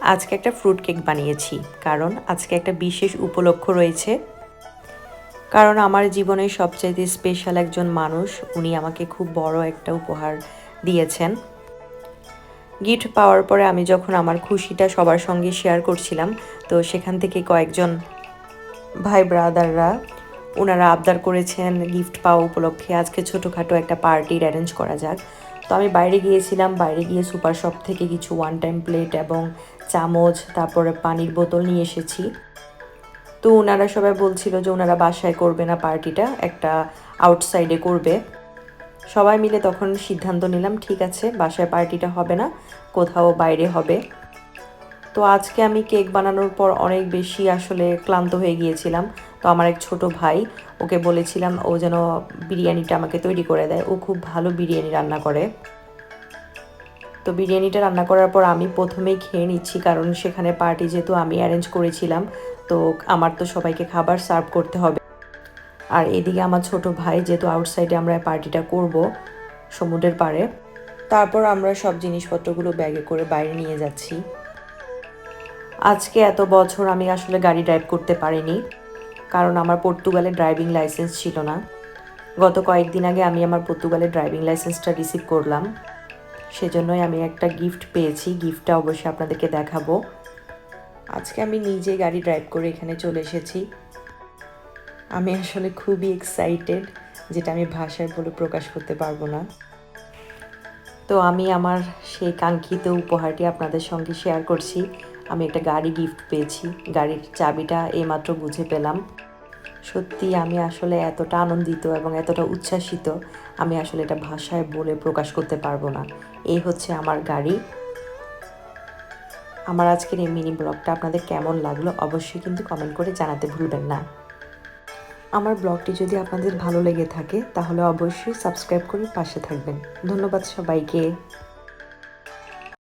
আজকে একটা fruit cake বানিয়েছি, কারণ আজকে একটা বিশেষ উপলক্ষ রয়েছে। কারণ আমার জীবনের সবচাইতে স্পেশাল একজন মানুষ, উনি আমাকে খুব বড় একটা উপহার দিয়েছেন। গিফট পাওয়ার পরে আমি যখন আমার খুশিটা সবার সঙ্গে শেয়ার করছিলাম, তো সেখান থেকে কয়েকজন ভাই ব্রাদাররা ওনারা আবদার করেছেন গিফট পাওয়া উপলক্ষে আজকে ছোটোখাটো একটা পার্টির অ্যারেঞ্জ করা যাক। তো আমি বাইরে গিয়েছিলাম, বাইরে গিয়ে সুপার শপ থেকে কিছু ওয়ান টাইম প্লেট এবং চামচ, তারপরে পানির বোতল নিয়ে এসেছি। তো ওনারা সবাই বলছিল যে ওনারা বাসায় করবে না, পার্টিটা একটা আউটসাইডে করবে। সবাই মিলে তখন সিদ্ধান্ত নিলাম, ঠিক আছে বাসায় পার্টিটা হবে না, কোথাও বাইরে হবে। তো আজকে আমি কেক বানানোর পর অনেক বেশি আসলে ক্লান্ত হয়ে গিয়েছিলাম। তো আমার এক ছোট ভাই, ওকে বলেছিলাম ও যেন বিরিয়ানিটা আমাকে তৈরি করে দেয়। ও খুব ভালো বিরিয়ানি রান্না করে। তো বিরিয়ানিটা রান্না করার পর আমি প্রথমেই খেয়ে নিচ্ছি, কারণ সেখানে পার্টি যেহেতু আমি অ্যারেঞ্জ করেছিলাম, তো আমার তো সবাইকে খাবার সার্ভ করতে হবে। আর এদিকে আমার ছোট ভাই, যেহেতু আউটসাইডে আমরা পার্টিটা করব সমুদ্রের পাড়ে, তারপর আমরা সব জিনিসপত্রগুলো ব্যাগে করে বাইরে নিয়ে যাচ্ছি। আজকে এত বছর আমি আসলে গাড়ি ড্রাইভ করতে পারিনি, কারণ আমার পর্তুগালে ড্রাইভিং লাইসেন্স ছিল না। গত কয়েকদিন আগে আমি আমার পর্তুগালের ড্রাইভিং লাইসেন্সটা রিসিভ করলাম। সেজন্যই আমি একটা গিফট পেয়েছি, গিফটটা অবশ্যই আপনাদেরকে দেখাবো। আজকে আমি নিজে গাড়ি ড্রাইভ করে এখানে চলে এসেছি। আমি আসলে খুবই এক্সাইটেড, যেটা আমি ভাষায় বলে প্রকাশ করতে পারবো না। তো আমি আমার সেই কাঙ্ক্ষিত উপহারটি আপনাদের সঙ্গে শেয়ার করছি। আমি একটা গাড়ি গিফট পেয়েছি, গাড়ির চাবিটা এইমাত্র বুঝে পেলাম। সত্যি আমি আসলে এতটা আনন্দিত এবং এতটা উচ্ছ্বাসিত, আমি আসলে এটা ভাষায় বলে প্রকাশ করতে পারবো না। এই হচ্ছে আমার গাড়ি। আমার আজকের এই মিনি ব্লগটা আপনাদের কেমন লাগলো অবশ্যই কিন্তু কমেন্ট করে জানাতে ভুলবেন না। আমার ব্লগটি যদি আপনাদের ভালো লেগে থাকে তাহলে অবশ্যই সাবস্ক্রাইব করে পাশে থাকবেন। ধন্যবাদ সবাইকে।